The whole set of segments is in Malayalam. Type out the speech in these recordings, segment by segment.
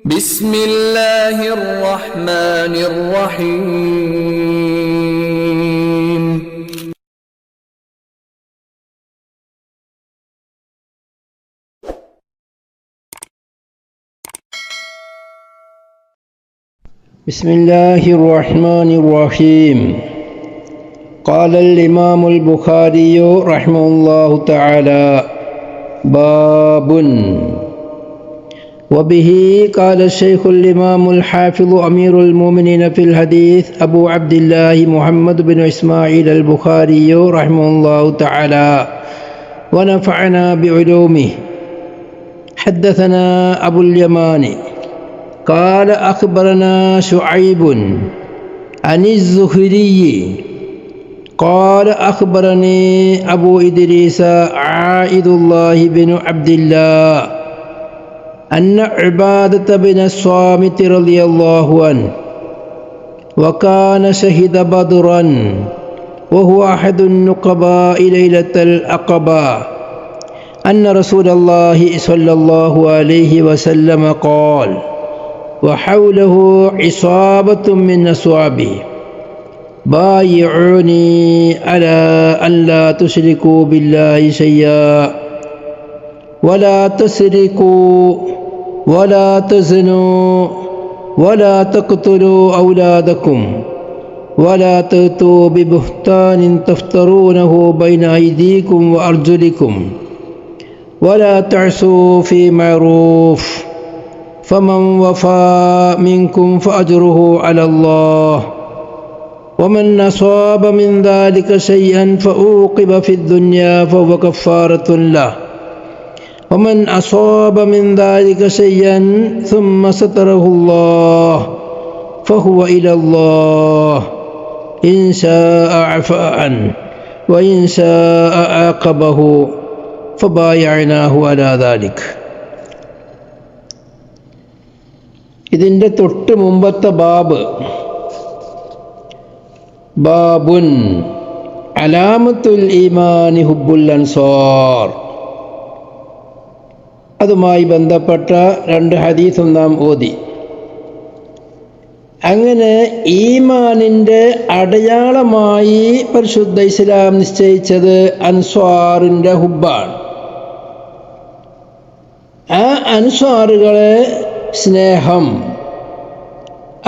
بسم الله الرحمن الرحيم بسم الله الرحمن الرحيم قال الإمام البخاري رحمه الله تعالى باب وبه قال الشيخ الإمام الحافظ أمير المؤمنين في الحديث أبو عبد الله محمد بن إسماعيل البخاري رحمه الله تعالى ونفعنا بعلومه. حدثنا أبو اليماني قال أخبرنا شعيب عن الزهري قال أخبرني أبو إدريس عائد الله بن عبد الله أن عبادة بن الصامت رضي الله عنه وكان شهد بدرا وهو أحد النقباء ليلة العقبة أن رسول الله صلى الله عليه وسلم قال وحوله عصابة من أصحابه بايعوني على أن لا تشركوا بالله شيئا ولا تسرقوا ولا تزنوا ولا تقتلوا أولادكم ولا تأتوا ببهتان تفترونه بين أيديكم وأرجلكم ولا تعصوا في معروف فمن وفى منكم فأجره على الله ومن أصاب من ذلك شيئا فأوقب في الدنيا فهو كفارة له ومن أصاب من ذلك شيئا ثم ستره الله فهو إلى الله إن شاء عفا عنه وإن شاء عاقبه فبايعناه على ذلك. ഇതിൻ്റെ തൊട്ട് മുമ്പത്തെ ബാബുൻ അലാമത്തുൽ ഈമാനി ഹുബ്ബുൽ അൻസാർ, അതുമായി ബന്ധപ്പെട്ട രണ്ട് ഹദീസും നാം ഓതി. അങ്ങനെ ഈമാനിൻ്റെ അടയാളമായി പരിശുദ്ധ ഇസ്ലാം നിശ്ചയിച്ചത് അൻസ്വാറിൻ്റെ ഹുബ്ബാണ്. ആ അൻസ്വാറുകളെ സ്നേഹം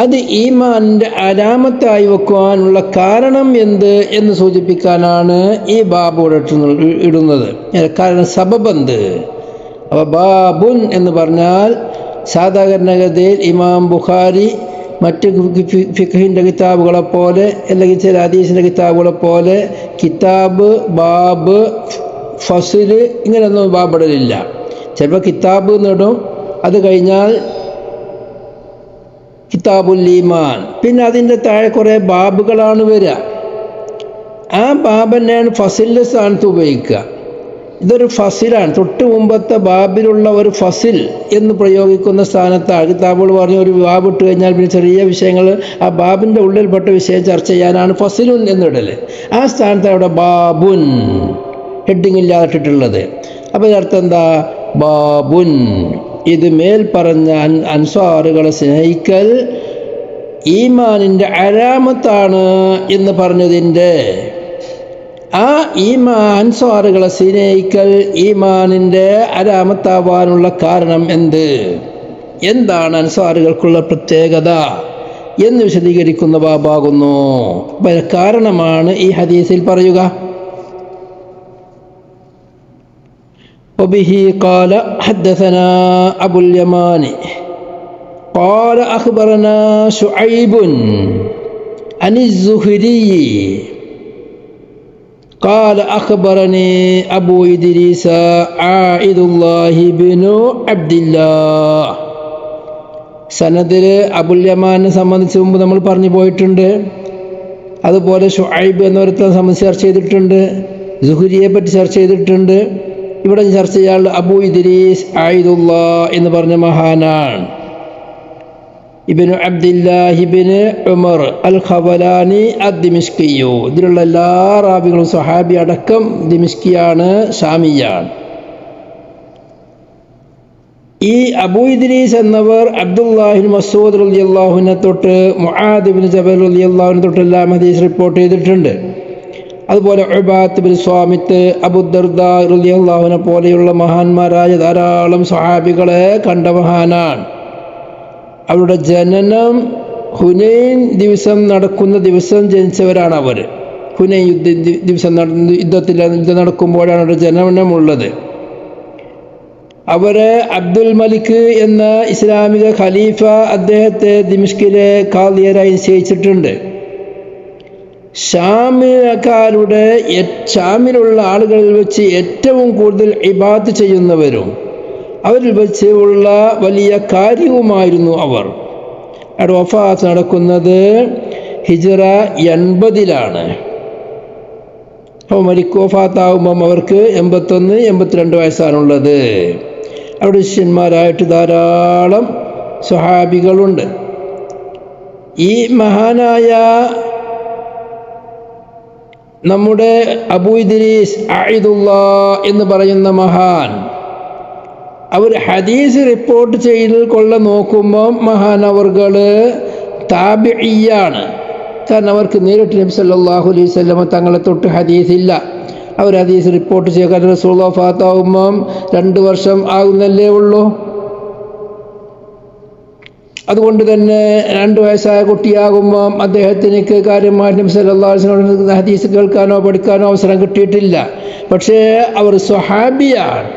അത് ഈമാനിൻ്റെ അലാമത്തായി വെക്കുവാനുള്ള കാരണം എന്ത് എന്ന് സൂചിപ്പിക്കാനാണ് ഈ ബാബോടെ ഇടുന്നത്. കാരണം സബബെന്ത്? അപ്പോൾ ബാബുൻ എന്ന് പറഞ്ഞാൽ സാധാരണഗതിയിൽ ഇമാം ബുഖാരി മറ്റ് ഫിഖഹിൻ്റെ കിതാബുകളെ പോലെ അല്ലെങ്കിൽ ചില ഹദീസിൻ്റെ കിതാബുകളെ പോലെ കിതാബ്, ബാബ്, ഫസില് ഇങ്ങനെയൊന്നും ബാബിടലില്ല. ചിലപ്പോൾ കിതാബ് എന്നിടും, അത് കഴിഞ്ഞാൽ കിതാബുൽ ഈമാൻ, പിന്നെ അതിൻ്റെ താഴെ കുറേ ബാബുകളാണ് വരിക. ആ ബാബ് തന്നെയാണ് ഫസിലിൻ്റെ സ്ഥാനത്ത് ഉപയോഗിക്കുക. ഇതൊരു ഫസിലാണ്. തൊട്ട് മുമ്പത്തെ ബാബിലുള്ള ഒരു ഫസിൽ എന്ന് പ്രയോഗിക്കുന്ന സ്ഥാനത്താണ് കിതാബുകൾ പറഞ്ഞ് ഒരു ബാബ് ഇട്ട് കഴിഞ്ഞാൽ പിന്നെ ചെറിയ വിഷയങ്ങൾ ആ ബാബിൻ്റെ ഉള്ളിൽപ്പെട്ട വിഷയം ചർച്ച ചെയ്യാനാണ് ഫസിലുൻ എന്നിടൽ. ആ സ്ഥാനത്ത് അവിടെ ബാബുൻ ഹെഡിങ് ഇല്ലാതെ ഇട്ടിട്ടുള്ളത്. അപ്പോൾ ഇതിനർത്ഥം എന്താ? ബാബുൻ, ഇത് മേൽ പറഞ്ഞ അൻസ്വാറുകളെ സ്നേഹിക്കൽ ഈമാനിൻ്റെ അലാമത്താണ് എന്ന് പറഞ്ഞതിൻ്റെ ആ അൻസ്വാറുകളെ സ്നേഹിക്കൽ ഈമാനിൻ്റെ അലാമത്താവാനുള്ള കാരണം എന്താണ് അൻസ്വാറുകൾക്കുള്ള പ്രത്യേകത എന്ന് വിശദീകരിക്കുന്ന ബാബാകുന്നു. കാരണമാണ് ഈ ഹദീസിൽ പറയുക. وبه قال حدثنا أبو اليماني قال أخبرنا شعيب عن الزهري قال أخبرني أبو إدريس عائد الله بن عبد الله. സനദിൽ അബുൽ യമാനെ സംബന്ധിച്ച് മുമ്പ് നമ്മൾ പറഞ്ഞു പോയിട്ടുണ്ട്. അതുപോലെ ഷുഐബ് എന്നൊരുത്തനെ സംബന്ധിച്ച് ചർച്ച ചെയ്തിട്ടുണ്ട്. സുഹരിയെ പറ്റി ചർച്ച ചെയ്തിട്ടുണ്ട്. ഇവിടെ ചർച്ച ചെയ്യാനുള്ള അബൂ ഇദ്രീസ് ആയിദുല്ലാ എന്ന് പറഞ്ഞ മഹാനാണ്. ഇബ്നു അബ്ദില്ലാഹി ഇബ്നു ഉമർ അൽ ഖവലാനി അദ്ദിമിഷ്കിയു. ഇതിലുള്ള എല്ലാ റാവികളും സ്വഹാബി അടക്കം ദിമിഷ്കിയാണ്, ഷാമിയാണ്. ഈ അബൂ ഇദ്രീസ് എന്നവർ അബ്ദുല്ലാഹിബ്നു മസ്ഊദ് റളിയല്ലാഹുവിനെ തൊട്ട് മുആദ് ഇബ്നു ജബൽ റളിയല്ലാഹുവിനെ തൊട്ടെല്ലാം ഹദീസ് റിപ്പോർട്ട് ചെയ്തിട്ടുണ്ട്. അതുപോലെ ഉബാദത്ത് ബിൻ സ്വാമിത്ത്, അബൂദർദാ റളിയല്ലാഹുവിനെ പോലെയുള്ള മഹാന്മാരായ ധാരാളം സ്വഹാബികളെ കണ്ട മഹാനാണ്. അവരുടെ ജനനം ഹുനൈൻ ദിവസം നടക്കുന്ന ദിവസം ജനിച്ചവരാണ് അവർ. ഹുനൈൻ ദിവസം യുദ്ധം നടക്കുമ്പോഴാണ് അവരുടെ ജനനമുള്ളത്. അവരെ അബ്ദുൽ മലിക് എന്ന ഇസ്ലാമിക ഖലീഫ അദ്ദേഹത്തെ ദിമിഷ്കിലെ ഖാദിയായി നിശ്ചയിച്ചിട്ടുണ്ട്. ഷാമിലുള്ള ആളുകളിൽ വെച്ച് ഏറ്റവും കൂടുതൽ ഇബാദത്ത് ചെയ്യുന്നവരും അവരിൽ വെച്ച് ഉള്ള വലിയ കാര്യവുമായിരുന്നു അവർ. അവിടെ വഫാത്ത് നടക്കുന്നത് ഹിജ്റ 80-ലാണ്. അപ്പോൾ മലിക് വഫാത്താകുമ്പം അവർക്ക് 81-82 വയസ്സാണുള്ളത്. അവിടെ ശിഷ്യന്മാരായിട്ട് ധാരാളം സ്വഹാബികളുണ്ട്. ഈ മഹാനായ നമ്മുടെ അബൂ ഇദ്രീസ് ആയിദുല്ലാ എന്ന് പറയുന്ന മഹാൻ, അവർ ഹദീസ് റിപ്പോർട്ട് ചെയ്ത് നോക്കുമ്പോൾ മഹാനവർകൾ താബിഈയാണ്. കാരണം അവർക്ക് നേരിട്ട് നബി സല്ലല്ലാഹു അലൈഹി വസല്ലം തങ്ങളെ തൊട്ട് ഹദീസില്ല. അവർ ഹദീസ് റിപ്പോർട്ട് ചെയ്യുക. കാരണം റസൂലുള്ളാഹി വഫാത്താകുമ്പം 2 വർഷം ആകുന്നല്ലേ ഉള്ളൂ. അതുകൊണ്ട് തന്നെ 2 വയസ്സായ കുട്ടിയാകുമ്പം അദ്ദേഹത്തിന് കാര്യമായിട്ട് നബി സല്ലല്ലാഹു അലൈഹി വസല്ലം ഹദീസ് കേൾക്കാനോ പഠിക്കാനോ അവസരം കിട്ടിയിട്ടില്ല. പക്ഷേ അവർ സ്വഹാബിയാണ്.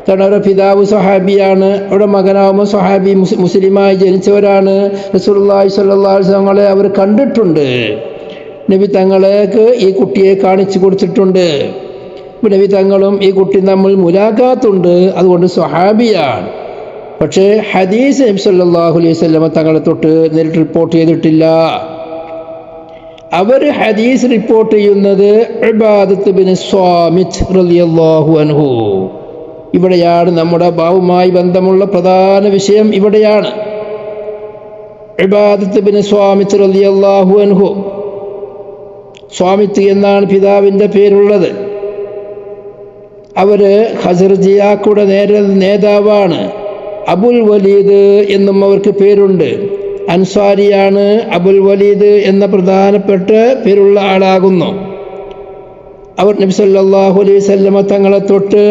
കാരണം അവരുടെ പിതാവ് സ്വഹാബിയാണ്. അവരുടെ മകനാവുമ്പോൾ സ്വഹാബി മുസ്ലിമായി ജനിച്ചവരാണ്. റസൂലുള്ളാഹി സ്വല്ലല്ലാഹു അലൈഹി വസല്ലമയെ അവർ കണ്ടിട്ടുണ്ട്. നബി തങ്ങളേക്ക് ഈ കുട്ടിയെ കാണിച്ചു കൊടുത്തിട്ടുണ്ട്. നബി തങ്ങളും ഈ കുട്ടി നമ്മൾ മുലാഖാത്തുണ്ട്. അതുകൊണ്ട് സ്വഹാബിയാണ്. പക്ഷേ ഹദീസ് നബി സല്ലല്ലാഹു അലൈഹി വസല്ലമ തങ്ങളെ തൊട്ട് നേരിട്ട് റിപ്പോർട്ട് ചെയ്തിട്ടില്ല. അവർ ഹദീസ് റിപ്പോർട്ട് ചെയ്യുന്നത് ഉബാദത്ത് ബിൻ സ്വാമിത്ത് റളിയല്ലാഹു അൻഹു. ഇവിടെയാണ് നമ്മുടെ ബാവുമായി ബന്ധമുള്ള പ്രധാന വിഷയം. ഇവിടെയാണ് ഉബാദത്ത് ബിൻ സ്വാമിത്ത് റളിയല്ലാഹു അൻഹു. സ്വാമിത്ത് എന്നാണ് പിതാവിൻ്റെ പേരുള്ളത്. അവർ ഖസർജിയാക്കുടെ നേതാവാണ്. അബുൽ വലീദ് എന്നും അവർക്ക് പേരുണ്ട്. അൻസാരിയാണ്. അബുൽ വലീദ് എന്ന പ്രധാനപ്പെട്ട പേരുള്ള ആളാകുന്നു. അവർ നബി സല്ലല്ലാഹു അലൈഹി വസല്ലമ തങ്ങളെ തൊട്ട്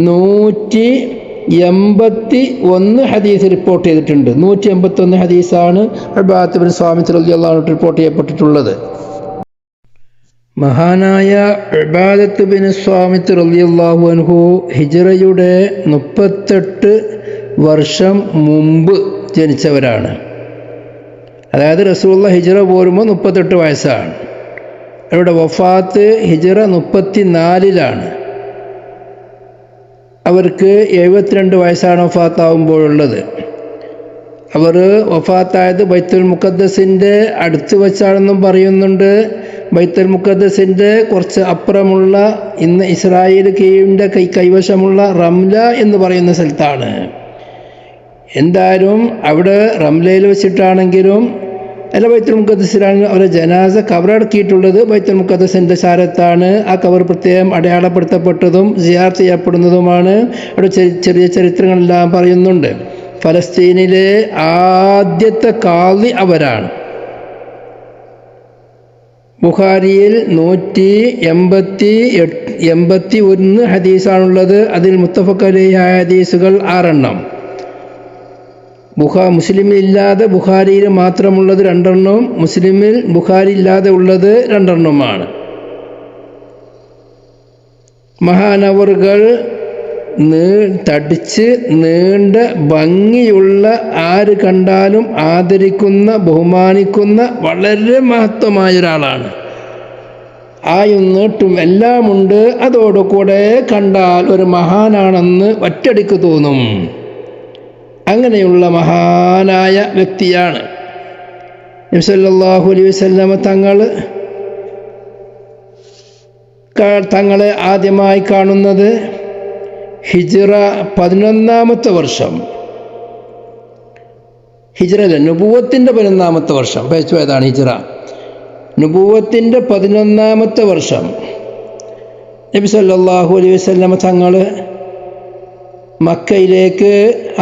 181 ഹദീസ് റിപ്പോർട്ട് ചെയ്തിട്ടുണ്ട്. 181 ഹദീസാണ് ഉബാദത്ത് ബിൻ സ്വാമിത്ത് റളിയല്ലാഹു അൻഹു റിപ്പോർട്ട് ചെയ്യപ്പെട്ടിട്ടുള്ളത്. മഹാനായ ഉബാദത്ത് ബിൻ സ്വാമിത്ത് റളിയല്ലാഹു അൻഹു ഹിജ്റയുടെ 38 വർഷം മുമ്പ് ജനിച്ചവരാണ്. അതായത് റസൂലുള്ളാഹി ഹിജ്റ പോരുമ്പോൾ 38 വയസ്സാണ്. അവരുടെ വഫാത്ത് ഹിജ്റ 34-ലാണ്. അവർക്ക് 72 വയസ്സാണ് വഫാത്താവുമ്പോഴുള്ളത്. അവർ വഫാത്തായത് ബൈത്തുൽ മുഖദ്ദസിൻ്റെ അടുത്ത് വെച്ചാണെന്നും പറയുന്നുണ്ട്. ബൈത്തുൽ മുഖദ്ദസിൻ്റെ കുറച്ച് അപ്പുറമുള്ള ഇന്ന് ഇസ്രായേൽ കീഴിൻ്റെ കൈവശമുള്ള റംല എന്ന് പറയുന്ന സ്ഥലത്താണ്. എന്തായാലും അവിടെ റംലയിൽ വെച്ചിട്ടാണെങ്കിലും അല്ല ബൈത്തുൽ മുഖദ്ദസിലാണ് അവരെ ജനാസ കബറടക്കിയിട്ടുള്ളത്. ബൈത്തുൽ മുഖദ്ദസിൻ്റെ ചാരത്താണ്. ആ കബർ പ്രത്യേകം അടയാളപ്പെടുത്തപ്പെട്ടതും സിയാറത്ത് ചെയ്യപ്പെടുന്നതുമാണ്. അവിടെ ചെറിയ ചരിത്രങ്ങളെല്ലാം പറയുന്നുണ്ട്. ഫലസ്തീനിലെ ആദ്യത്തെ ഖാദി അവരാണ്. ബുഖാരിയിൽ 181 ഹദീസാണുള്ളത്. അതിൽ മുത്തഫഖ് അലൈഹി ഹദീസുകൾ 6 എണ്ണം. മുസ്ലിമിൽ ഇല്ലാതെ ബുഖാരിയിൽ മാത്രമുള്ളത് 2 എണ്ണവും മുസ്ലിമിൽ ബുഖാരി ഇല്ലാതെ ഉള്ളത് 2 എണ്ണവുമാണ്. മഹാനവറുകൾ തടിച്ച് നീണ്ട ഭംഗിയുള്ള ആര് കണ്ടാലും ആദരിക്കുന്ന ബഹുമാനിക്കുന്ന വളരെ മഹത്വമായ ഒരാളാണ്. ആയും നീട്ടും എല്ലാമുണ്ട്. അതോടുകൂടെ കണ്ടാൽ ഒരു മഹാനാണെന്ന് ഒറ്റടിക്ക് തോന്നും. അങ്ങനെയുള്ള മഹാനായ വ്യക്തിയാണ്. നബി സല്ലല്ലാഹു അലൈഹി വസല്ലമ തങ്ങളെ ആദ്യമായി കാണുന്നത് ഹിജ്റ 11-ാമത്തെ വർഷം. ഹിജ്റല്ല, നുബുവത്തിൻ്റെ 11-ാമത്തെ വർഷം. പേച്ചുപോയതാണ് ഹിജ്റ. നുബുവത്തിൻ്റെ 11-ാമത്തെ വർഷം നബി സല്ലല്ലാഹു അലൈഹി വസല്ലമ തങ്ങൾ മക്കയിലേക്ക്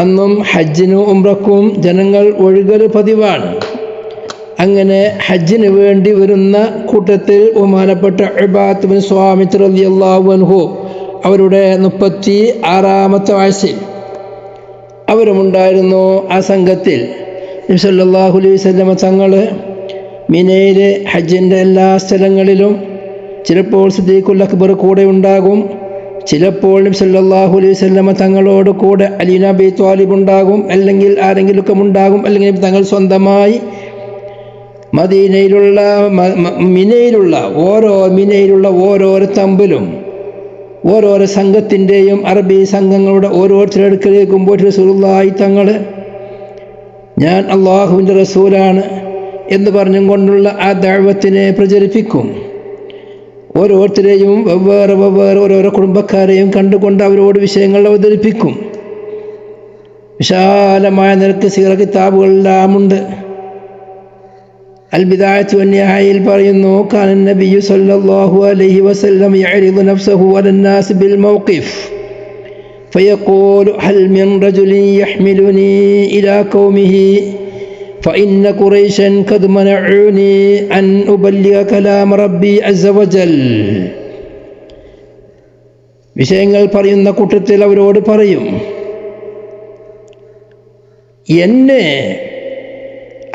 അന്നും ഹജ്ജിനും ഉംറക്കും ജനങ്ങൾ ഒഴുകൽ പതിവാണ്. അങ്ങനെ ഹജ്ജിന് വേണ്ടി വരുന്ന കൂട്ടത്തിൽ ബഹുമാനപ്പെട്ട ഉബാദത്ത് ബിൻ സ്വാമിത്ത് റളിയല്ലാഹു അൻഹു അവരുടെ 36-ാമത്തെ വയസ്സിൽ അവരുമുണ്ടായിരുന്നു. ആ സംഘത്തിൽ നബി സല്ലല്ലാഹു അലൈഹി വസല്ലം തങ്ങൾ മിനയിൽ ഹജ്ജിൻ്റെ എല്ലാ സ്ഥലങ്ങളിലും ചിലപ്പോൾ സിദ്ദീഖുൽ അക്ബർ കൂടെ ഉണ്ടാകും, ചിലപ്പോൾ നബി സല്ലല്ലാഹു അലൈഹി വസല്ലം തങ്ങളോട് കൂടെ അലി ഇബ്നു അബീ ത്വാലിബ് ഉണ്ടാകും, അല്ലെങ്കിൽ ആരെങ്കിലുമൊക്കെ ഉണ്ടാകും, അല്ലെങ്കിൽ തങ്ങൾ സ്വന്തമായി മിനയിലുള്ള ഓരോരോ തമ്പിലും ഓരോരോ സംഘത്തിൻ്റെയും അറബി സംഘങ്ങളുടെ ഓരോരുത്തരുടെ അടുക്കലേക്കും പോയിട്ട് റസൂലുള്ളാഹി തങ്ങൾ ഞാൻ അള്ളാഹുവിൻ്റെ റസൂലാണ് എന്ന് പറഞ്ഞും കൊണ്ടുള്ള ആ ദഅവത്തിനെ പ്രചരിപ്പിക്കും. ഓരോരുത്തരെയും വെവ്വേറെ ഓരോരോ കുടുംബക്കാരെയും കണ്ടുകൊണ്ട് അവരോട് വിഷയങ്ങൾ അവതരിപ്പിക്കും. വിശാലമായ നിരക്ക് സീറ കിതാബുകളെല്ലാമുണ്ട്. അൽ-ബിദായത്തു വൻ-നിഹായയിൽ പറയുന്നു, കാന നബിയ്യു സല്ലല്ലാഹു അലൈഹി വസല്ലം യഅരിദു നഫ്സഹു അലന്നാസ് ബിൽ മൗഖിഫ് ഫയഖൂലു ഹൽ മിൻ റജുലിൻ യഹ്മിലുനി ഇലാ ഖൗമിഹി ഫഇന്ന ഖുറൈശൻ ഖദ് മനഉനി അൻ ഉബല്ലിഗ കലാമ റബ്ബി അസ്സ വജൽ. വിഷയങ്ങൾ പറയുന്ന കൂട്ടത്തിൽ അവരോട് പറയും, എന്നെ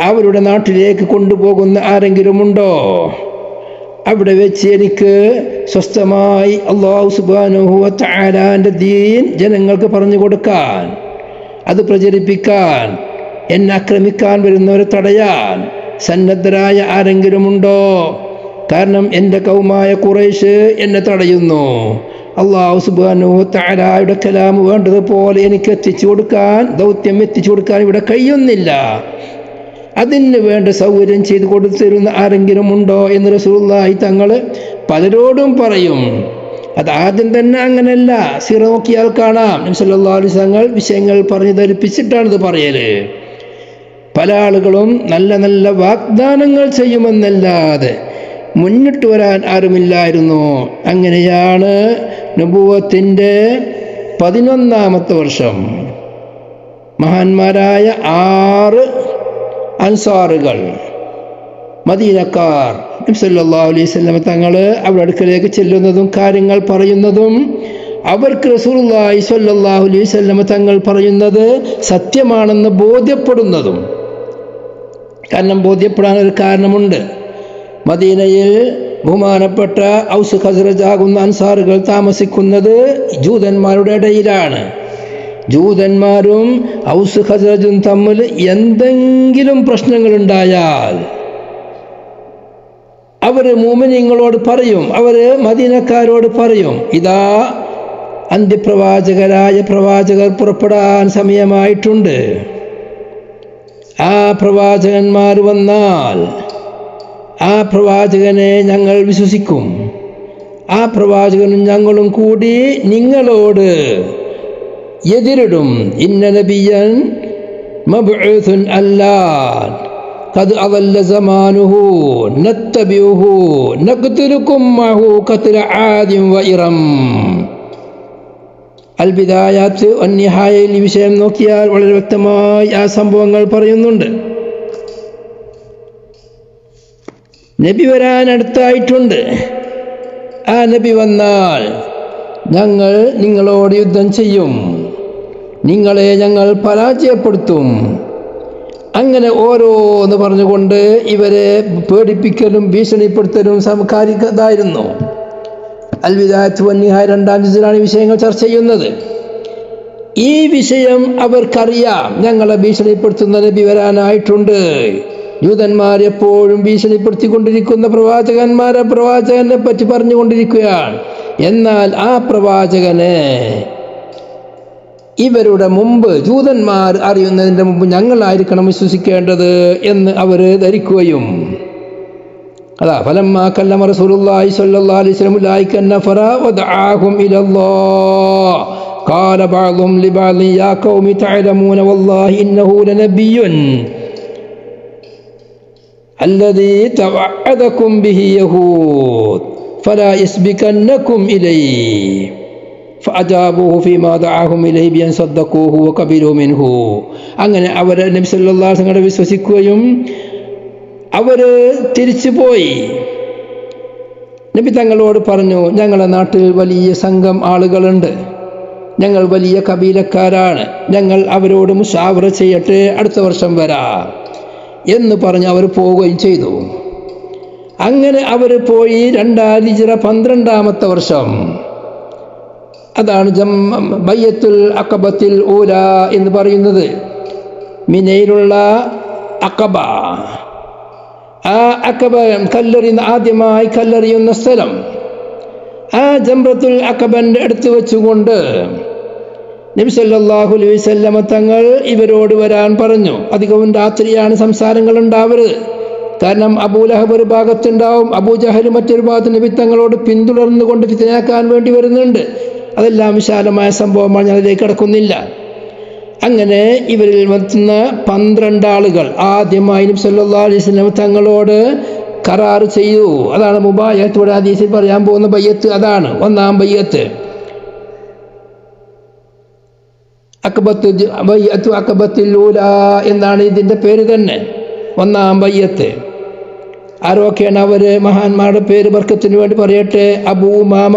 അവരുടെ നാട്ടിലേക്ക് കൊണ്ടുപോകുന്ന ആരെങ്കിലും ഉണ്ടോ? അവിടെ വെച്ച് എനിക്ക് സ്വസ്ഥമായി അല്ലാഹു സുബ്ഹാനഹു വ തആലാന്റെ ദീൻ ജനങ്ങൾക്ക് പറഞ്ഞു കൊടുക്കാൻ, അത് പ്രചരിപ്പിക്കാൻ, എന്നെ ആക്രമിക്കാൻ വരുന്നവരെ തടയാൻ സന്നദ്ധരായ ആരെങ്കിലും ഉണ്ടോ? കാരണം എൻ്റെ കൗമായ ഖുറൈശ് എന്നെ തടയുന്നു. അല്ലാഹു സുബ്ഹാനഹു വ തആലയുടെ കലാം വേണ്ടതുപോലെ എനിക്ക് എത്തിച്ചു കൊടുക്കാൻ, ദൗത്യം എത്തിച്ചു കൊടുക്കാൻ ഇവിടെ കഴിയുന്നില്ല. അതിന് വേണ്ട സൗകര്യം ചെയ്തു കൊടുത്തിരുന്ന ആരെങ്കിലും ഉണ്ടോ എന്ന് റസൂലുള്ളാഹി തങ്ങൾ പലരോടും പറയും. അത് ആദ്യം തന്നെ അങ്ങനെയല്ല, സിറ നോക്കിയാൽ കാണാം. നബി സല്ലല്ലാഹു അലൈഹി വസല്ലം വിഷയങ്ങൾ പറഞ്ഞു ധരിപ്പിച്ചിട്ടാണ് ഇത് പറയല്. പല ആളുകളും നല്ല നല്ല വാഗ്ദാനങ്ങൾ ചെയ്യുമെന്നല്ലാതെ മുന്നിട്ട് വരാൻ ആരുമില്ലായിരുന്നു. അങ്ങനെയാണ് നബുവത്തിൻ്റെ 11-ാമത്തെ വർഷം മഹാന്മാരായ 6 അൻസാറുകൾ മദീനക്കാർ നബി സല്ലല്ലാഹു അലൈഹി വസല്ലം തങ്ങൾ അവരുടെ അടുക്കലേക്ക് ചെല്ലുന്നതും കാര്യങ്ങൾ പറയുന്നതും അവർക്ക് റസൂലുള്ളാഹി സ്വല്ലല്ലാഹു അലൈഹി വസല്ലം തങ്ങൾ പറയുന്നത് സത്യമാണെന്ന് ബോധ്യപ്പെടുന്നതും. കാരണം ബോധ്യപ്പെടാൻ ഒരു കാരണമുണ്ട്. മദീനയിൽ ബഹുമാനപ്പെട്ട ഔസ് ഖസ്റജ് ആകുന്ന അൻസാറുകൾ താമസിക്കുന്നത് ജൂതന്മാരുടെ ഇടയിലാണ്. ജൂതന്മാരും ഔസ് ഖസ്റജും തമ്മിൽ എന്തെങ്കിലും പ്രശ്നങ്ങളുണ്ടായാൽ അവർ മുഅ്മിനീങ്ങളോട് പറയും, അവർ മദീനക്കാരോട് പറയും, ഇതാ അന്ത്യപ്രവാചകരായ പ്രവാചകർ പുറപ്പെടാൻ സമയമായിട്ടുണ്ട്. ആ പ്രവാചകന്മാർ വന്നാൽ ആ പ്രവാചകനെ ഞങ്ങൾ വിശ്വസിക്കും. ആ പ്രവാചകനും ഞങ്ങളും കൂടി നിങ്ങളോട് എതിരിടും. ഇന്ന നബിയൻ മബ്ഊസുൻ അല്ലാൻ ഖദ് അദല്ല സമാനുഹു നത്തബിഉഹു നഖ്തുലുകും മഅഹു ഖത്ല ആദിൻ വ ഇറം. അൽ-ബിദായത്ത് വൻ-നിഹായയിൽ ഈ വിഷയം നോക്കിയാൽ വളരെ വ്യക്തമായി ആ സംഭവങ്ങൾ പറയുന്നുണ്ട്. നബി വരാൻ അടുത്തായിട്ടുണ്ട്. ആ നബി വന്നാൽ ഞങ്ങൾ നിങ്ങളോട് യുദ്ധം ചെയ്യും, നിങ്ങളെ ഞങ്ങൾ പരാജയപ്പെടുത്തും. അങ്ങനെ ഓരോന്ന് പറഞ്ഞുകൊണ്ട് ഇവരെ പേടിപ്പിക്കലും ഭീഷണിപ്പെടുത്തലും സമകാലികതായിരുന്നു. അൽ-ബിദായത്ത് വൻ-നിഹായ 2-ാം ജുസിലാണ് വിഷയങ്ങൾ ചർച്ച ചെയ്യുന്നത്. ഈ വിഷയം അവർക്കറിയാം, ഞങ്ങളെ ഭീഷണിപ്പെടുത്തുന്ന നബി വരാനായിട്ടുണ്ട്. യൂതന്മാർ എപ്പോഴും ഭീഷണിപ്പെടുത്തിക്കൊണ്ടിരിക്കുന്ന പ്രവാചകനെ പറ്റി പറഞ്ഞുകൊണ്ടിരിക്കുകയാണ്. എന്നാൽ ആ പ്രവാചകനെ ഇവരുടെ മുമ്പ് ജൂതന്മാർ അറിയുന്നതിൻ്റെ മുമ്പ് ഞങ്ങളായിരിക്കണം വിശ്വസിക്കേണ്ടത് എന്ന് അവർ ധരിക്കുകയും, അതാ ഫലമ്മാ കല്ലമ റസൂലുള്ളാഹി സ്വല്ലല്ലാഹു അലൈഹി വസല്ലം ഉലൈക നഫറ വദആഹും ഇലല്ലാഹ് ഖാല ബഅദുഹും ലിബഅദി യാ ഖൗമി തഅലമൂന വല്ലാഹി ഇന്നഹു ലനബിയ്യുൻ അല്ലദീ തവഅദകും ബിഹി യഹൂദ് ഫലാ യസ്ബികന്നകും ഇലൈഹി ഫഅജാബൂഹു ഫീമാ ദഅാഹും ഇലൈഹി ബിഅൻ സദ്ദഖൂഹു വഖബിലൂ മിൻഹു. അങ്ങനെ അവർ നബി സല്ലല്ലാഹു അലൈഹി വസല്ലം വിശ്വസിക്കുകയും അവർ തിരിച്ചു പോയി. നബി തങ്ങളോട് പറഞ്ഞു, ഞങ്ങളുടെ നാട്ടിൽ വലിയ സംഘം ആളുകളുണ്ട്, ഞങ്ങൾ വലിയ കബീലക്കാരാണ്, ഞങ്ങൾ അവരോട് മുശാവറ ചെയ്യട്ടെ, അടുത്ത വർഷം വരാം എന്ന് പറഞ്ഞ് അവർ പോവുകയും ചെയ്തു. അങ്ങനെ അവർ പോയി 1212 വർഷം, അതാണ് ബയ്യത്തുൽ അഖബത്തിൽ ഊല എന്ന് പറയുന്നത്, മിനയിലുള്ള അഖബ. ആ അഖബ ആദ്യമായി കല്ലെറിയുന്ന സ്ഥലം. ആ ജംറത്തുൽ അഖബന്റെ അടുത്ത് വെച്ചുകൊണ്ട് നബി സല്ലല്ലാഹു അലൈഹി വസല്ലമ തങ്ങൾ ഇവരോട് വരാൻ പറഞ്ഞു. അധികവും രാത്രിയാണ് സംസാരങ്ങൾ ഉണ്ടാവരുത്, കാരണം അബൂലഹബ് ഒരു ഭാഗത്തുണ്ടാവും, അബൂജഹൽ മറ്റൊരു ഭാഗത്ത് നബി തങ്ങളോട് പിന്തുടർന്നുകൊണ്ട് ഫിത്നയാക്കാൻ വേണ്ടി വരുന്നുണ്ട്. അതെല്ലാം വിശാലമായ സംഭവമാണ്, ഞാൻ അതിലേക്ക് കടക്കുന്നില്ല. അങ്ങനെ ഇവരിൽ വന്ന 12 ആളുകൾ ആദ്യമായി നബി സല്ലല്ലാഹു അലൈഹി വസല്ലം തങ്ങളോട് കരാർ ചെയ്തു. അതാണ് മുബായത്ത്. ഇവിടെ ഹദീസിൽ പറയാൻ പോകുന്ന ബയ്യത്ത് അതാണ്. ഒന്നാം ബയ്യത്ത് അഖബത്തുൽ ഊല എന്നാണ് ഇതിൻ്റെ പേര് തന്നെ. ഒന്നാം ബയ്യത്ത്. ആരൊക്കെയാണ് അവർ? മഹാന്മാരുടെ പേര് ബർക്കത്തിന് വേണ്ടി പറയട്ടെ. Abu Umamah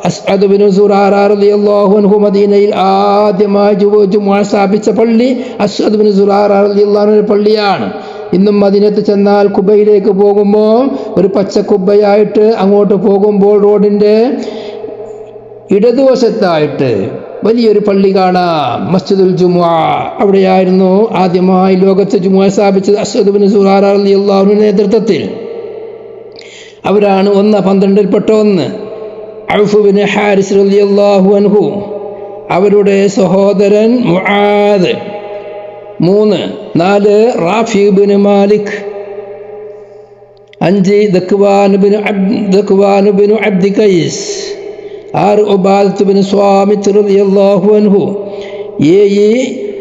Asad bin Zurarah റളിയല്ലാഹു അൻഹു, മദീനയിൽ ആദ്യമായി ജുമുഅ സ്ഥാപിച്ച പള്ളി അസ്അദ് ബിൻ സുറാറ റളിയല്ലാഹു അൻഹു പള്ളിയാണ്. ഇന്നും മദീനത്ത് ചെന്നാൽ കുബയിലേക്ക് പോകുമ്പോൾ ഒരു പച്ച കുബയായിട്ട് അങ്ങോട്ട് പോകുമ്പോൾ റോഡിൻ്റെ ഇടതുവശത്തായിട്ട് വലിയൊരു പള്ളി കാണാം, മസ്ജിദുൽ ജുമുഅ. അവിടെയായിരുന്നു ആദ്യമായി ലോകത്ത് ജുമുഅ സ്ഥാപിച്ചത് അസ്അദ് ബിൻ സുറാറ റളിയല്ലാഹു അൻഹുവിന്റെ നേതൃത്വത്തിൽ. അവരാണ് 12ൽപ്പെട്ട ഒന്ന്. ഔഫ് ബിൻ ഹാരിസ് റളിയല്ലാഹു അൻഹു, അവരുടെ സഹോദരൻ Muadh. 3. 4 Rafi bin Malik. 5 Dhakwan bin Abd Qais. 6 Ubadah bin Samit റളിയല്ലാഹു അൻഹു. 7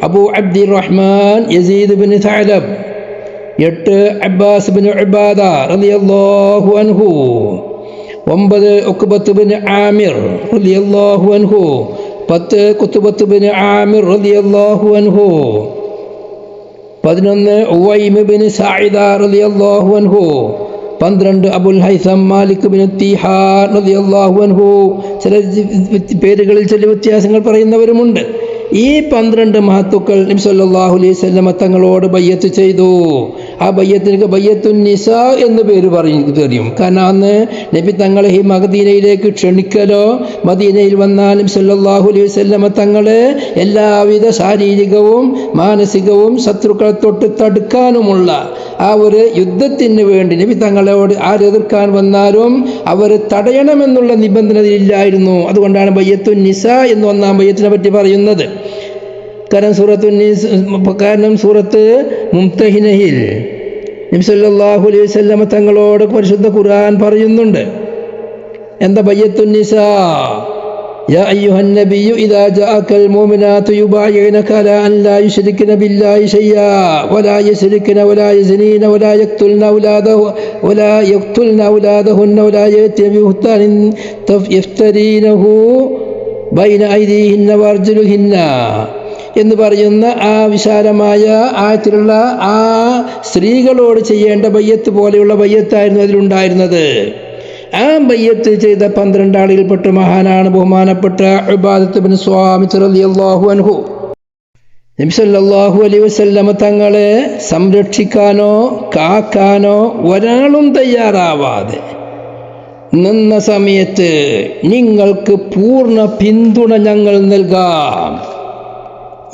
Abu Abdurrahman Yazid bin Thalabah. 8 Abbas bin Ubadah റളിയല്ലാഹു അൻഹു. 9 ഉഖബത്ത് ബിൻ ആമിർ റളിയല്ലാഹു അൻഹു. 10 ഖുത്ബത്ത് ബിൻ ആമിർ റളിയല്ലാഹു അൻഹു. 11 ഉവൈമ ബിൻ സഅദ റളിയല്ലാഹു അൻഹു. 12 അബുൽ ഹൈസം മാലിക് ബിൻ തീഹാർ റളിയല്ലാഹു അൻഹു. ചില പേരുകളിൽ ചില വ്യത്യാസങ്ങൾ പറയുന്നവരുമുണ്ട്. ഈ 12 മഹത്തുക്കൾ നബി സല്ലല്ലാഹു അലൈഹി വസല്ലം തങ്ങളോട് ബയ്യത്ത് ചെയ്തു. ആ ബയ്യത്തിന് ബയ്യത്തുൻ നിസാ എന്ന് പേര് പറയും. കാരണം അന്ന് നബി തങ്ങളെ ഈ മദീനയിലേക്ക് ക്ഷണിക്കലോ, മദീനയിൽ വന്നാൽ നബി സല്ലല്ലാഹു അലൈഹി വസല്ലം തങ്ങളെ എല്ലാവിധ ശാരീരികവും മാനസികവും ശത്രുക്കളെ തൊട്ട് തടുക്കാനുമുള്ള ആ ഒരു യുദ്ധത്തിന് വേണ്ടി നബി തങ്ങളോട് ആരെതിർക്കാൻ വന്നാലും അവർ തടയണമെന്നുള്ള നിബന്ധന ഇല്ലായിരുന്നു. അതുകൊണ്ടാണ് ബയ്യത്തുൻ നിസാ എന്ന് ഒന്നാം ബയ്യത്തിനെ പറ്റി പറയുന്നത്. കാരണം സൂറത്ത് മുംതഹിനയിൽ നബി സല്ലല്ലാഹു അലൈഹി വസല്ലം തങ്ങളോട് പരിശുദ്ധ ഖുർആൻ പറയുന്നുണ്ട്. എന്താ ബയ്യത്തുൻ നിസാ? യാ അയ്യുഹൻ നബിയ്യു ഇദാ ജാഅകൽ മുഅ്മിനാതു യുബായിഉനക അലാ അൻ ലാ യുശ്രിക്ന ബില്ലാഹി ശൈആ വലാ യസ്രിക്ന വലാ യസ്നീന വലാ യഖ്തുൽന ഔലാദഹുന്ന വലാ യഅതിന ബിബുഹ്താനിൻ യഫ്തരീനഹു ബൈന ഐദീഹിന്ന വഅർജുലിഹിന്ന എന്ന് പറയുന്ന ആ വിശാലമായ ആയത്തിലുള്ള ആ സ്ത്രീകളോട് ചെയ്യേണ്ട ബയ്യത്ത് പോലെയുള്ള ബയ്യത്തായിരുന്നു അതിലുണ്ടായിരുന്നത്. ആ ബയ്യത്ത് ചെയ്ത 12 ആളുകൾപ്പെട്ട മഹാനാണ് ബഹുമാനപ്പെട്ട ഉബാദത്ത് ബിൻ സ്വാമിത് റളിയല്ലാഹു അൻഹു. നബി സല്ലല്ലാഹു അലൈഹി വസല്ലം തങ്ങളെ സംരക്ഷിക്കാനോ കാക്കാനോ ഒരാളും തയ്യാറാവാതെ നിന്ന സമയത്ത് നിങ്ങൾക്ക് പൂർണ്ണ പിന്തുണ ഞങ്ങൾ നൽകാം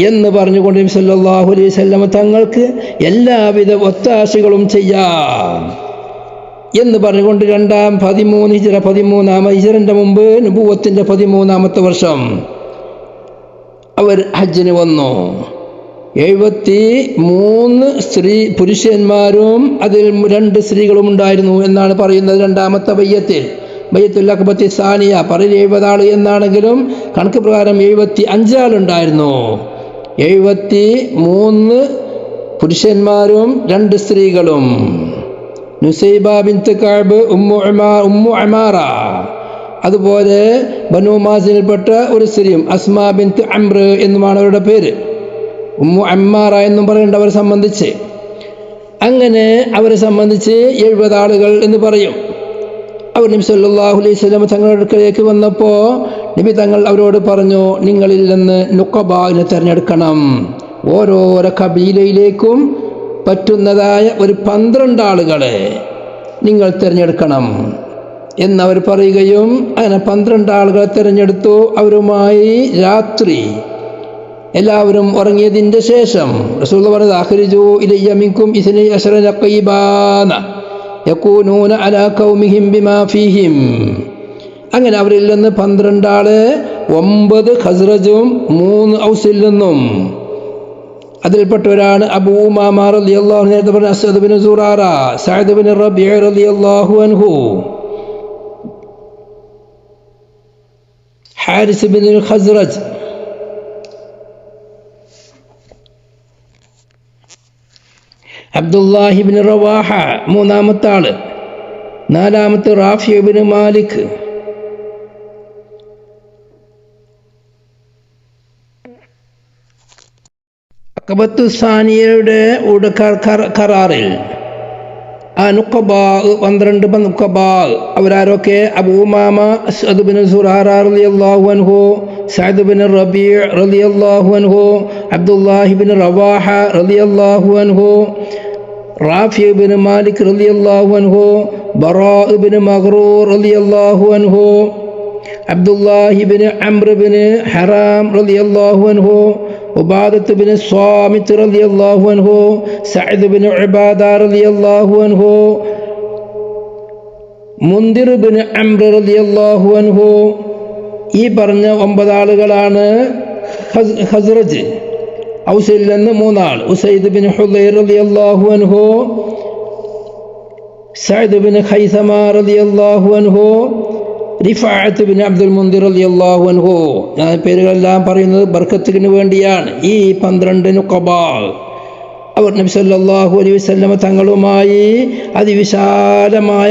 എന്ന് പറഞ്ഞുകൊണ്ട് നബി സല്ലല്ലാഹു അലൈഹി വസല്ലം തങ്ങൾക്ക് എല്ലാവിധ ഒത്താശകളും ചെയ്യാം എന്ന് പറഞ്ഞുകൊണ്ട് 13 ഹിജ്റ 13 ഹിജ്റന്റെ മുമ്പ് നബുവത്തിന്റെ 13ാമത്തെ വർഷം അവർ ഹജ്ജിന് വന്നു. 73 പുരുഷന്മാരും അതിൽ 2 സ്ത്രീകളും ഉണ്ടായിരുന്നു എന്നാണ് പറയുന്നത്. രണ്ടാമത്തെ ബയ്യത്തിൽ ബയ്യത്തുൽ അഖബത്തി സാനിയ പറയിൽ 70 ആൾ എന്നാണെങ്കിലും കണക്ക് പ്രകാരം 75 ആളുണ്ടായിരുന്നു. 73 പുരുഷന്മാരും 2 സ്ത്രീകളും. നുസൈബ ബിൻത്ത് കഅബ്, ഉമ്മു അമാറ, അതുപോലെ ബനു മാസിനിൽപ്പെട്ട ഒരു സ്ത്രീയും അസ്മാ ബിൻത് അംർ എന്നുമാണ് അവരുടെ പേര്. ഉമ്മു അമ്മാറ എന്നും പറയുന്നുണ്ട് അവരെ സംബന്ധിച്ച്. അങ്ങനെ അവരെ സംബന്ധിച്ച് 70 ആളുകൾ എന്ന് പറയും. അവർ നബി സല്ലല്ലാഹു അലൈഹി വസല്ലം തങ്ങളുടെ അടുക്കലേക്ക് വന്നപ്പോൾ നബി തങ്ങൾ അവരോട് പറഞ്ഞു, നിങ്ങളിൽ നിന്ന് നുഖബാനെ തിരഞ്ഞെടുക്കണം. ഓരോരോ കബീലയിലേക്കും പറ്റുന്നതായ ഒരു 12 ആളുകളെ നിങ്ങൾ തിരഞ്ഞെടുക്കണം എന്നവർ പറയുകയും അങ്ങനെ 12 ആളുകളെ തിരഞ്ഞെടുത്തു. അവരുമായി രാത്രി എല്ലാവരും ഉറങ്ങിയതിൻ്റെ ശേഷം റസൂലുള്ളാഹി പറഞ്ഞു, അഖ്രിജൂ ഇലയ്യ മിൻകും 12 നഖീബാന യകൂനൂന അലാ ഖൗമിഹിം ബിമാ ഫീഹിം. അങ്ങനെ അവരിൽ നിന്ന് 12 ആള്, 9 ഖസ്റജും 3 ഔസിൽ നിന്നും. അതിൽപ്പെട്ടവരാണ് അബൂ ഉമാമ റളിയല്ലാഹു അൻഹു, നേരത്തെ പറഞ്ഞ Asad bin Zurarah, Saad bin Rabi റളിയല്ലാഹു അൻഹു, Harith bin Khazraj, Abdullah bin Rawaha മൂന്നാമത്തെ ആള്, നാലാമത്തെ റാഫി ബിൻ മാലിക്, അഖബത്തു സാനിയയുടെ കരാറിൽ ആ നുഖബാ 12 നുഖബാ അവരാരൊക്കെ? Abu Umamah Asad bin Zurarah റളിയല്ലാഹു അൻഹു, സഅദ് ബിൻ റബീഅ റളിയല്ലാഹു അൻഹു, അബ്ദുല്ലാഹി ബിൻ റവാഹ റളിയല്ലാഹു അൻഹു, റാഫി ബിൻ മാലിക് റളിയല്ലാഹു അൻഹു, ബറാ ബിൻ മഗ്റൂർ റളിയല്ലാഹു അൻഹു, അബ്ദുല്ലാഹി ബിൻ അംർ ബിൻ ഹറാം റളിയല്ലാഹു അൻഹു, ഉബാദത്ത് ബിൻ സ്വാമിത്ത് റളിയല്ലാഹു അൻഹു, സഅദ് ബിൻ ഉബാദ റളിയല്ലാഹു അൻഹു, മുൻദിർ ബിൻ അംർ റളിയല്ലാഹു അൻഹു. ഈ പറഞ്ഞ 9 ആളുകളാണ് ഖസ്റജ്. ഔസിൽ നിന്ന് 3 ആൾ, ഉസൈദ് ബിൻ ഹുദൈർ റളിയല്ലാഹു അൻഹു, സഅദ് ബിൻ ഖൈസമ റളിയല്ലാഹു അൻഹു, റിഫാഅത്ത് ബിൻ അബ്ദുൽ മുൻദിർ റളിയല്ലാഹു അൻഹു. ഞാൻ പേരുകളെല്ലാം പറയുന്നത് ബർക്കത്തിന് വേണ്ടിയാണ്. ഈ 12 നുഖബാ അവർ നബി സല്ലല്ലാഹു അലൈഹി വസല്ലം തങ്ങളുമായി അതിവിശാലമായ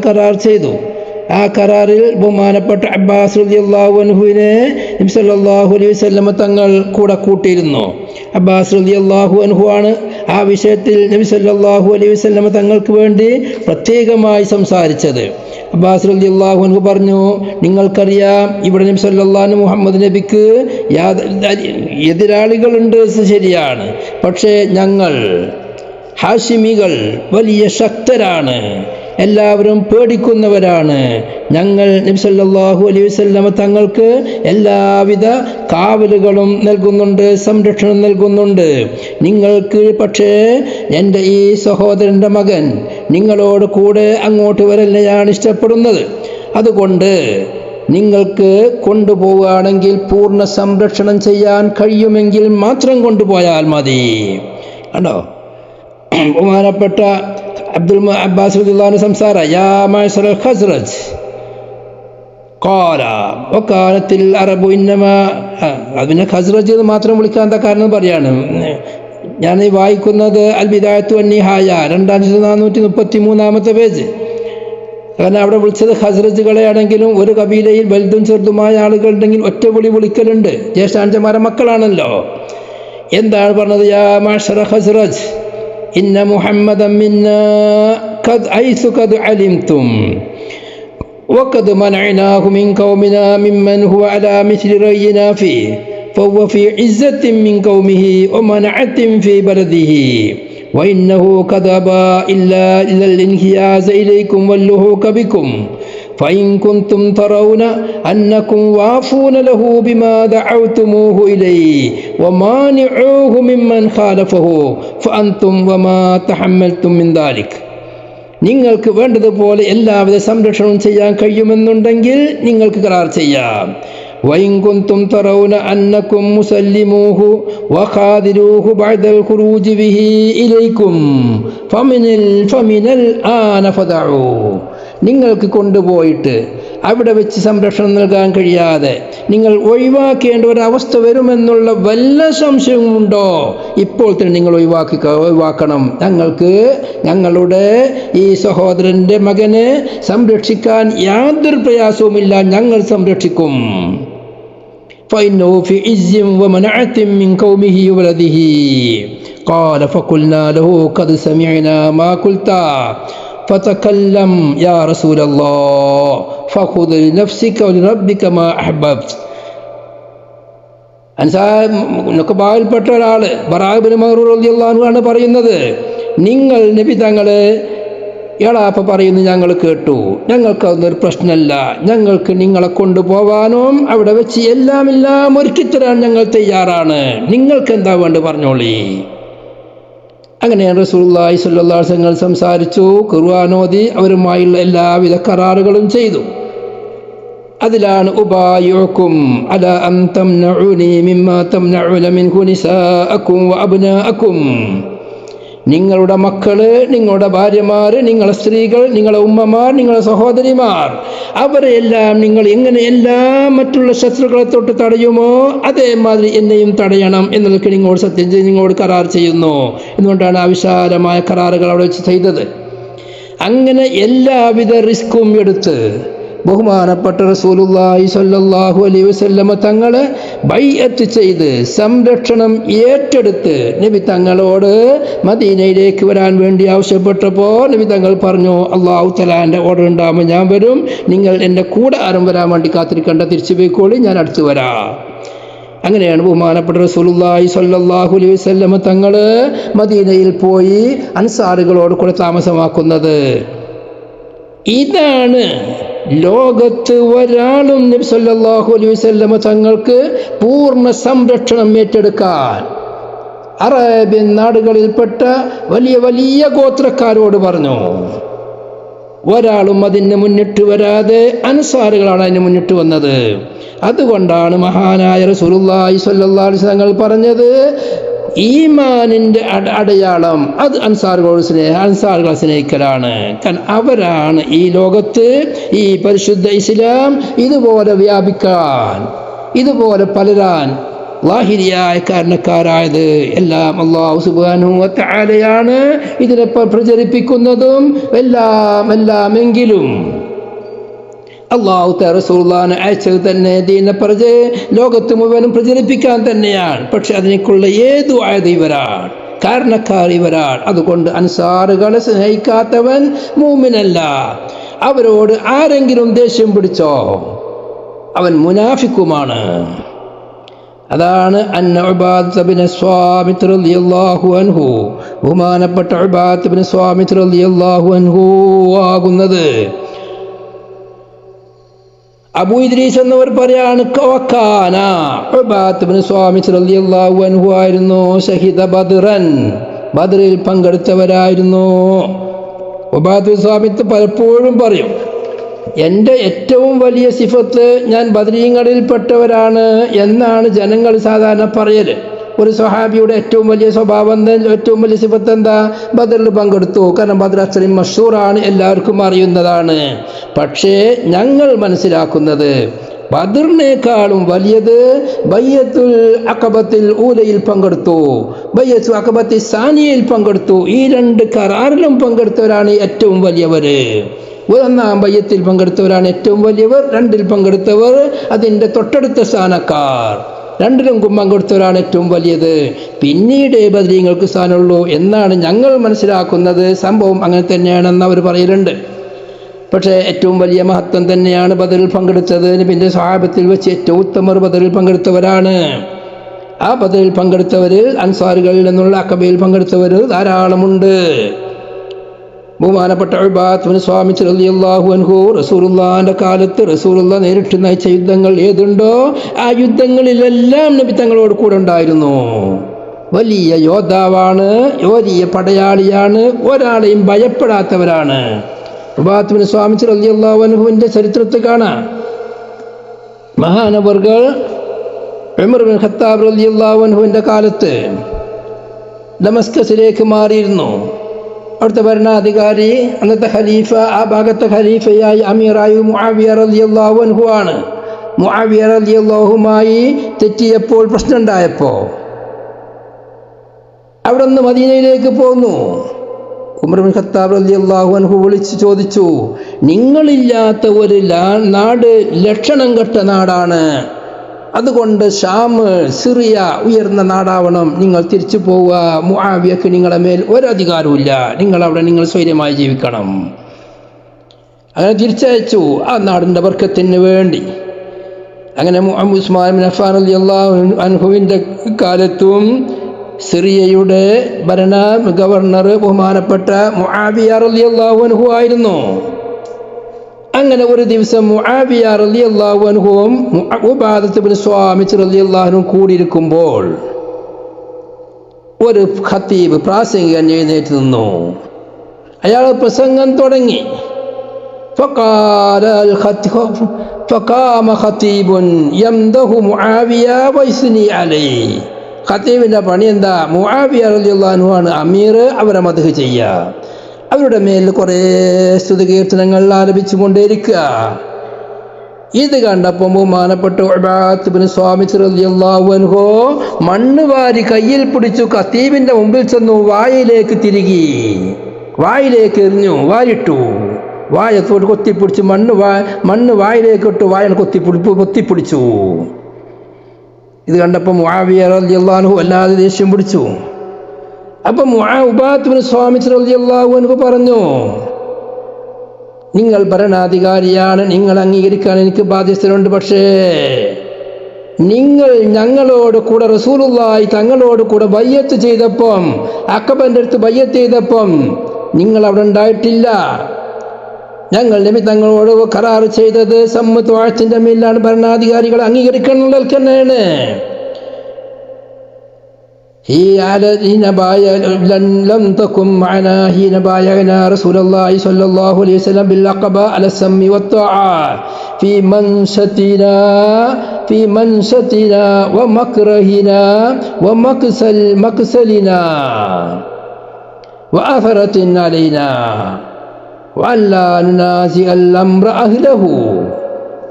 കരാർ ചെയ്തു. ആ കരാറിൽ ബഹുമാനപ്പെട്ട അബ്ബാസ് റളിയല്ലാഹു അൻഹുവിനെ നബി സല്ലല്ലാഹു അലൈഹി വസല്ലം തങ്ങൾ കൂടെ കൂട്ടിയിരുന്നു. അബ്ബാസ് റളിയല്ലാഹു അൻഹു ആണ് ആ വിഷയത്തിൽ നബി സല്ലല്ലാഹു അലൈഹി വസല്ലം തങ്ങൾക്ക് വേണ്ടി പ്രത്യേകമായി സംസാരിച്ചത്. അബ്ബാസ് റളിയല്ലാഹു അൻഹു പറഞ്ഞു, നിങ്ങൾക്കറിയാം ഇവിടെ നബി സല്ലല്ലാഹു മുഹമ്മദ് നബിക്ക് എതിരാളികളുണ്ട്, ശരിയാണ്. പക്ഷേ ഞങ്ങൾ ഹാഷിമികൾ വലിയ ശക്തരാണ്, എല്ലാവരും പേടിക്കുന്നവരാണ്. ഞങ്ങൾ നബി സല്ലല്ലാഹു അലൈഹി വസല്ലം തങ്ങൾക്ക് എല്ലാവിധ കാവലുകളും നൽകുന്നുണ്ട്, സംരക്ഷണം നൽകുന്നുണ്ട്. നിങ്ങൾക്ക് പക്ഷേ എൻ്റെ ഈ സഹോദരൻ്റെ മകൻ നിങ്ങളോട് കൂടെ അങ്ങോട്ട് വരലിനെയാണ് ഇഷ്ടപ്പെടുന്നത്. അതുകൊണ്ട് നിങ്ങൾക്ക് കൊണ്ടുപോവുകയാണെങ്കിൽ പൂർണ്ണ സംരക്ഷണം ചെയ്യാൻ കഴിയുമെങ്കിൽ മാത്രം കൊണ്ടുപോയാൽ മതി. കണ്ടോ ബഹുമാനപ്പെട്ട അബ്ബാസ് റളിയല്ലാഹു സംസാരം, യാ മഅ്ശറൽ ഖസ്റജ് ഖാല വകാനത്തിൽ അറബു ഇന്നമാ. അതിനെ ഖസ്റജ് എന്ന് മാത്രം വിളിക്കാൻ എന്താ കാരണം പറയാണ്. ഞാൻ ഈ വായിക്കുന്നത് അൽ ബിദായത്തു വൻ നിഹായ 2433 പേജ്. കാരണം അവിടെ വിളിച്ചത് ഖസ്റജുകളെ ആണെങ്കിലും ഒരു കബീലയിൽ വലുതും ചെറുതുമായ ആളുകളുണ്ടെങ്കിൽ ഒറ്റ വിളിക്കലുണ്ട്. ജ്യേഷ്ഠാഞ്ചന്മാരെ മക്കളാണല്ലോ. എന്താണ് പറഞ്ഞത്? യാ മഅ്ശറ ഖസ്റജ് ഇന്ന മുഹമ്മദൻ മിന്നാ ഖദ് ഐസു ഖദ് അലിംതും വഖദ് മനഅനാഹു മിൻ ഖൗമിനാ മിമ്മൻ ഹുവ അലാ മിസ്ലി റയ്യിനാ ഫീ ഫഹുവ ഫീ ഇസ്സത്തിൻ മിൻ ഖൗമിഹി വമനഅത്തിൻ ഫീ ബലദിഹി വഇന്നഹു ഖദ് അബാ ഇല്ലാ അൽ ഇൻഹിയാസ ഇലൈക്കും വല്ലുഹൂക ബിക്കും فإن كنتم ترون أنكم وافون له بما دعوتموه إليه ومانعوه ممن خالفه فأنتم وما تحملتم من ذلك. നിങ്ങൾക്ക് വേണ്ടതുപോലെ എല്ലാവിധ സംരക്ഷണവും ചെയ്യാൻ കഴിയുമെന്നുണ്ടെങ്കിൽ നിങ്ങൾക്ക് കരാർ ചെയ്യാം. وإن كنتم ترون أنكم مسلموه وخاذلوه بعد الخروج به إليكم فمن الآن فدعوا. നിങ്ങൾക്ക് കൊണ്ടുപോയിട്ട് അവിടെ വെച്ച് സംരക്ഷണം നൽകാൻ കഴിയാതെ നിങ്ങൾ ഒഴിവാക്കേണ്ട ഒരവസ്ഥ വരുമെന്നുള്ള വല്ല സംശയവുമുണ്ടോ? ഇപ്പോൾ തന്നെ നിങ്ങൾ ഒഴിവാക്കണം. ഞങ്ങളുടെ ഈ സഹോദരൻ്റെ മകനെ സംരക്ഷിക്കാൻ യാതൊരു പ്രയാസവുമില്ല, ഞങ്ങൾ സംരക്ഷിക്കും. فإنه في عز ومنعة من قومه وولده قال فقلنا له قد سمعنا ما قلت فتكلم يا رسول الله فخذ لنفسك ولربك ما أحببت. ബായിൽപ്പെട്ട ഒരാള് ബറാഅ ഇബ്നു മഅ്റൂർ റളിയല്ലാഹു അൻഹു ആണ് പറയുന്നത്, നിങ്ങൾ നബി തങ്ങളെ എളാപ്പ പറയുന്നു ഞങ്ങൾ കേട്ടു, ഞങ്ങൾക്കതൊന്നൊരു പ്രശ്നമല്ല, ഞങ്ങൾക്ക് നിങ്ങളെ കൊണ്ടുപോവാനും അവിടെ വെച്ച് എല്ലാം ഒരുക്കിത്തരാൻ ഞങ്ങൾ തയ്യാറാണ്, നിങ്ങൾക്ക് എന്താ വേണ്ടി പറഞ്ഞോളി. അങ്ങനെ റസൂലുള്ളാഹി സ്വല്ലല്ലാഹു അലൈഹി വസല്ലം സംസാരിച്ചു, ഖുർആൻ ഓതി അവരുമായുള്ള എല്ലാവിധ കരാറുകളും ചെയ്തു. അതിലാണ് ഉബായുക്കും അലാ അൻ തംനഉനി മിമ്മാ തംനഉന മിൻഹു നിസാഅക്കും വഅബ്നാഅക്കും. നിങ്ങളുടെ മക്കള്, നിങ്ങളുടെ ഭാര്യമാര്, നിങ്ങളുടെ സ്ത്രീകൾ, നിങ്ങളുടെ ഉമ്മമാർ, നിങ്ങളുടെ സഹോദരിമാർ, അവരെയെല്ലാം നിങ്ങൾ എങ്ങനെയെല്ലാം മറ്റുള്ള ശത്രുക്കളെ തൊട്ട് തടയുമോ അതേമാതിരി എന്നെയും തടയണം എന്നതൊക്കെ നിങ്ങളോട് സത്യം ചെയ്ത് നിങ്ങളോട് കരാർ ചെയ്യുന്നു. എന്നുകൊണ്ടാണ് ആ വിശാലമായ കരാറുകൾ അവിടെ വെച്ച് ചെയ്തത്. അങ്ങനെ എല്ലാവിധ റിസ്ക്കും എടുത്ത് ബഹുമാനപ്പെട്ട റസൂലുള്ളാഹി സ്വല്ലല്ലാഹു അലൈഹി വസല്ലമ തങ്ങളെ ബൈഅത്ത് ചെയ്ത് സംരക്ഷണം ഏറ്റെടുത്ത് നബി തങ്ങളോട് മദീനയിലേക്ക് വരാൻ വേണ്ടി ആവശ്യപ്പെട്ടപ്പോൾ നബി തങ്ങൾ പറഞ്ഞു, അല്ലാഹു തആലാന്റെ ഓർഡർ ഉണ്ടാകുമ്പോൾ ഞാൻ വരും, നിങ്ങൾ എൻ്റെ കൂടെ ആരും വരാൻ വേണ്ടി കാത്തിരിക്കേണ്ട, തിരിച്ചു പോയിക്കോളി, ഞാൻ അടുത്ത് വരാം. അങ്ങനെയാണ് ബഹുമാനപ്പെട്ട റസൂലുള്ളാഹി സ്വല്ലല്ലാഹു അലൈഹി വസല്ലമ തങ്ങൾ മദീനയിൽ പോയി അൻസാറുകളോട് കൂടെ താമസമാക്കുന്നത്. ഇതാണ് ലോകത്ത് ഒരാളും നബി സല്ലല്ലാഹു അലൈഹി വസല്ലമ തങ്ങൾക്ക് പൂർണ്ണ സംരക്ഷണം ഏറ്റെടുക്കാൻ അറേബ്യൻ നാടുകളിൽപ്പെട്ട വലിയ വലിയ ഗോത്രക്കാരോട് പറഞ്ഞു. ഒരാളും അതിന് മുന്നിട്ട് വരാതെ അൻസാറുകളാണ് അതിന് മുന്നിട്ട് വന്നത്. അതുകൊണ്ടാണ് മഹാനായ റസൂലുള്ളാഹി സ്വല്ലല്ലാഹു അലൈഹി വസല്ലം പറഞ്ഞത്, ഈമാനിൻ്റെ അടയാളം അത് അൻസാറുകളെ സ്നേഹിക്കലാണ്. കാരണം അവരാണ് ഈ ലോകത്ത് ഈ പരിശുദ്ധ ഇസ്ലാം ഇതുപോലെ വ്യാപിക്കാൻ, ഇതുപോലെ പലരാൻ ലാഹിരിയായ കാരണക്കാരായത്. എല്ലാം അല്ലാഹു സുബ്ഹാനഹു വ തആലയാണ് ഇതിനെ പ്രചരിപ്പിക്കുന്നതും എല്ലാമെങ്കിലും അല്ലാഹു തആല റസൂലുള്ളാഹിനെ അയച്ചത് തന്നെ ദീനെ ലോകത്ത് മുഴുവനും പ്രചരിപ്പിക്കാൻ തന്നെയാണ്. പക്ഷെ അതിനേക്കുള്ള ഏതു ആയത് ഇവരാണ്, കാരണക്കാർ ഇവരാണ്. അതുകൊണ്ട് അൻസാറുകളെ സ്നേഹിക്കാത്തവൻ മൂമിനല്ല. അവരോട് ആരെങ്കിലും ദേഷ്യം പിടിച്ചോ അവൻ മുനാഫിക്കുമാണ്. അതാണ് ഉബാദത്ത് ഇബ്നു സ്വാമിത് റളിയല്ലാഹു അൻഹു, ബഹുമാനപ്പെട്ട ഉബാദത്ത് ഇബ്നു സ്വാമിത് റളിയല്ലാഹു അൻഹു ആകുന്നത്. അബൂ ഇദ്രീസ് എന്നവർ പറയാണ്, ഉബാദത്ത് ഇബ്നു സ്വാമിത് റളിയല്ലാഹു അൻഹു ആയിരുന്നു ഷഹീദ ബദ്റൻ, ബദ്റിൽ പങ്കെടുത്തവരായിരുന്നു. ഉബാദത്ത് സ്വാമിത്ത് പലപ്പോഴും പറയും, എൻ്റെ ഏറ്റവും വലിയ സിഫത്ത് ഞാൻ ബദ്രീങ്ങളിൽപ്പെട്ടവരാണ് എന്നാണ് ജനങ്ങൾ സാധാരണ പറയൽ. ഒരു സ്വഹാബിയുടെ ഏറ്റവും വലിയ സ്വഭാവം, ഏറ്റവും വലിയ സിഫത്ത് എന്താ? ബദറിൽ പങ്കെടുത്തു. കാരണം ബദർ അത്രയും മഷൂറാണ്, എല്ലാവർക്കും അറിയുന്നതാണ്. പക്ഷേ ഞങ്ങൾ മനസ്സിലാക്കുന്നത് ബദറിനേക്കാളും വലിയത് ബയ്യത്തുൽ അഖബത്തിൽ ഊലയിൽ പങ്കെടുത്തു, ബയ്യത്തുൽ അഖബത്തിൽ സാനിയയിൽ പങ്കെടുത്തു. ഈ രണ്ട് കരാറിലും പങ്കെടുത്തവരാണ് ഏറ്റവും വലിയവർ. ഒന്നാം ബയ്യത്തിൽ പങ്കെടുത്തവരാണ് ഏറ്റവും വലിയവർ, രണ്ടിൽ പങ്കെടുത്തവർ അതിൻ്റെ തൊട്ടടുത്ത സ്ഥാനക്കാർ, രണ്ടിലും പങ്കെടുത്തവരാണ് ഏറ്റവും വലിയത്. പിന്നീട് ബദരീങ്ങൾക്ക് സ്ഥാനമുള്ളൂ എന്നാണ് ഞങ്ങൾ മനസ്സിലാക്കുന്നത്. സംഭവം അങ്ങനെ തന്നെയാണെന്ന് അവർ പറയലുണ്ട്. പക്ഷേ ഏറ്റവും വലിയ മഹത്വം തന്നെയാണ് ബദറിൽ പങ്കെടുത്തത്. നബിൻ്റെ സ്വഹാബത്തിൽ വെച്ച് ഏറ്റവും ഉത്തമർ ബദറിൽ പങ്കെടുത്തവരാണ്. ആ ബദറിൽ പങ്കെടുത്തവരിൽ അൻസാറുകളിൽ നിന്നുള്ള അഖബയിൽ പങ്കെടുത്തവർ ധാരാളമുണ്ട്. ബഹുമാനപ്പെട്ട ഉബാദത്ത് ഇബ്നു സ്വാമിത് റളിയല്ലാഹു അൻഹു റസൂലുള്ളാഹിന്റെ കാലത്ത് റസൂലുള്ള നേരിട്ട് നയിച്ച യുദ്ധങ്ങൾ ഏതുണ്ടോ ആ യുദ്ധങ്ങളിലെല്ലാം നബി തങ്ങളോട് കൂടെ ഉണ്ടായിരുന്നു. വലിയ യോദ്ധാവാണ്, വലിയ പടയാളിയാണ്, ഒരാളെയും ഭയപ്പെടാത്തവരാണ്. ഉബാദത്ത് ഇബ്നു സ്വാമിത് റളിയല്ലാഹു അൻഹുവിന്റെ ചരിത്രത്തിൽ കാണാം. മഹാനവർകൾ ഉമർ ഇബ്നു ഖത്താബ് റളിയല്ലാഹു അൻഹുവിന്റെ കാലത്ത് ദമസ്കസിലേക്ക് മാറിയിരുന്നു. അവിടുത്തെ ഭരണാധികാരി അന്നത്തെ ഖലീഫ, ആ ഭാഗത്തെ ഖലീഫയായി അമീറായി മുആവിയ റളിയല്ലാഹു അൻഹു ആണ്. മുആവിയ റളിയല്ലാഹുമായി തെറ്റിയപ്പോൾ പ്രശ്നം ഉണ്ടായപ്പോൾ അവിടെ നിന്ന് മദീനയിലേക്ക് പോന്നു. ഉമർ ഇബ്നു ഖത്താബ് റളിയല്ലാഹു അൻഹു വിളിച്ചു ചോദിച്ചു, നിങ്ങളില്ലാത്ത ഒരു നാട് ലക്ഷണം കെട്ട നാടാണ്, അതുകൊണ്ട് ഷാം, സിറിയ ഉയർന്ന നാടാവണം, നിങ്ങൾ തിരിച്ചു പോവുക, മുആവിയക്ക് നിങ്ങളെ മേൽ ഒരധികാരവുമില്ല, നിങ്ങൾ സ്വൈര്യമായി ജീവിക്കണം. അങ്ങനെ തിരിച്ചയച്ചു ആ നാടിൻ്റെ ബർക്കത്തിന് വേണ്ടി. അങ്ങനെ ഉസ്മാൻ ഇബ്നു അഫ്ഫാൻ റളിയല്ലാഹു അൻഹുവിൻ്റെ കാലത്തും സിറിയയുടെ ഗവർണർ ബഹുമാനപ്പെട്ട മുആവിയ റളിയല്ലാഹു അൻഹു ആയിരുന്നു. അങ്ങനെ ഒരു ദിവസം മുആവിയ റളിയല്ലാഹു അൻഹുവും ഉബാദത്ത് ഇബ്നു സ്വാമിത് റളിയല്ലാഹു അൻഹു കൂടിയിരിക്കുമ്പോൾ ഒരു ഖതീബ്, പ്രാസംഗികൻ എഴുന്നേറ്റ് നിന്നു. അയാൾ പ്രസംഗം തുടങ്ങി. فقام خطيب يمدح معاوية ويثني عليه. ഖതീബിൻ്റെ പണി എന്താ? മുആവിയ റളിയല്ലാഹു അൻഹു ആണ് അമീർ, അവരെ മദ്ഹ് ചെയ്യുക, അവരുടെ മേൽ കുറേ സ്തുതികീർത്തനങ്ങൾ ആലപിച്ചു കൊണ്ടേയിരിക്കുക. ഇത് കണ്ടപ്പോൾ ബഹുമാനപ്പെട്ട ഉബാദത്ത് ഇബ്നു സ്വാമിത് റളിയല്ലാഹു അൻഹു മണ്ണ് വാരി കയ്യിൽ പിടിച്ചു ഖതീബിൻ്റെ മുമ്പിൽ ചെന്നു വായിലേക്ക് തിരുകി, വായിലേക്ക് എറിഞ്ഞു, വായിട്ടു, വായത്തോട് കൊത്തിപ്പിടിച്ചു, മണ്ണ് വായിലേക്ക് ഇട്ടു, വായന കൊത്തിപ്പിടിച്ചു. ഇത് കണ്ടപ്പോൾ മുആവിയ റളിയല്ലാഹു അൻഹു അല്ലാതെ ദേഷ്യം പിടിച്ചു. അപ്പം ഉബാദത്ത് ഇബ്നു സ്വാമിത് റളിയല്ലാഹു അൻഹു പറഞ്ഞു, നിങ്ങൾ ഭരണാധികാരിയാണ്, നിങ്ങൾ അംഗീകരിക്കാൻ എനിക്ക് ബാധ്യതയുണ്ട്, പക്ഷേ നിങ്ങൾ ഞങ്ങളോട് കൂടെ റസൂലുള്ളാഹി തങ്ങളോട് കൂടെ ബയ്യത്ത് ചെയ്തപ്പം, അഖബന്റെ അടുത്ത് ബയ്യത്ത് ചെയ്തപ്പം നിങ്ങൾ അവിടെ ഉണ്ടായിട്ടില്ല. ഞങ്ങൾ നബി തങ്ങളോട് കരാർ ചെയ്തത് സമ്മത്ത് വാഴ്ചിന്റെ മേലാണ്, ഭരണാധികാരികൾ അംഗീകരിക്കണമെന്നത് തന്നെയാണ്. لم تكن معنا حين بايعنا رسول الله صلى الله عليه وسلم بالعقبة على السم والطاعة في منشتنا ومكرهنا ومكسلنا وآثرة علينا وأن لا ننازع الأمر أهله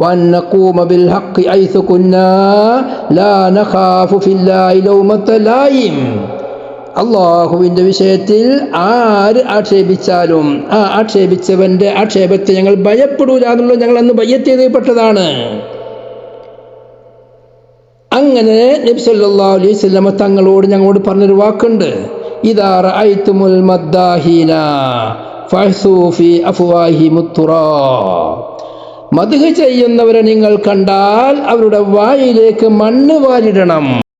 وأن نقوم بالحق حيث كنا لا نخاف في الله لومة لائم. അള്ളാഹുവിൻ്റെ വിഷയത്തിൽ ആര് ആക്ഷേപിച്ചാലും ആ ആക്ഷേപിച്ചവൻ്റെ ആക്ഷേപത്തെ ഞങ്ങൾ ഭയപ്പെടൂല എന്നുള്ളത് ഞങ്ങൾ അന്ന് ബയ്യത്ത് ചെയ്തപ്പെട്ടതാണ്. അങ്ങനെ നബി സല്ലല്ലാഹു അലൈഹി വസല്ലം തങ്ങളോട് ഞങ്ങളോട് പറഞ്ഞൊരു വാക്കുണ്ട്, ഇദാ റഅയ്തുമുൽ മദ്ദാഹീന ഫഹ്സൂ ഫീ അഫ്വാഹിഹിമുത് തുറാബ്. മദ്ഹ് ചെയ്യുന്നവരെ നിങ്ങൾ കണ്ടാൽ അവരുടെ വായിലേക്ക് മണ്ണ് വാരിടണം.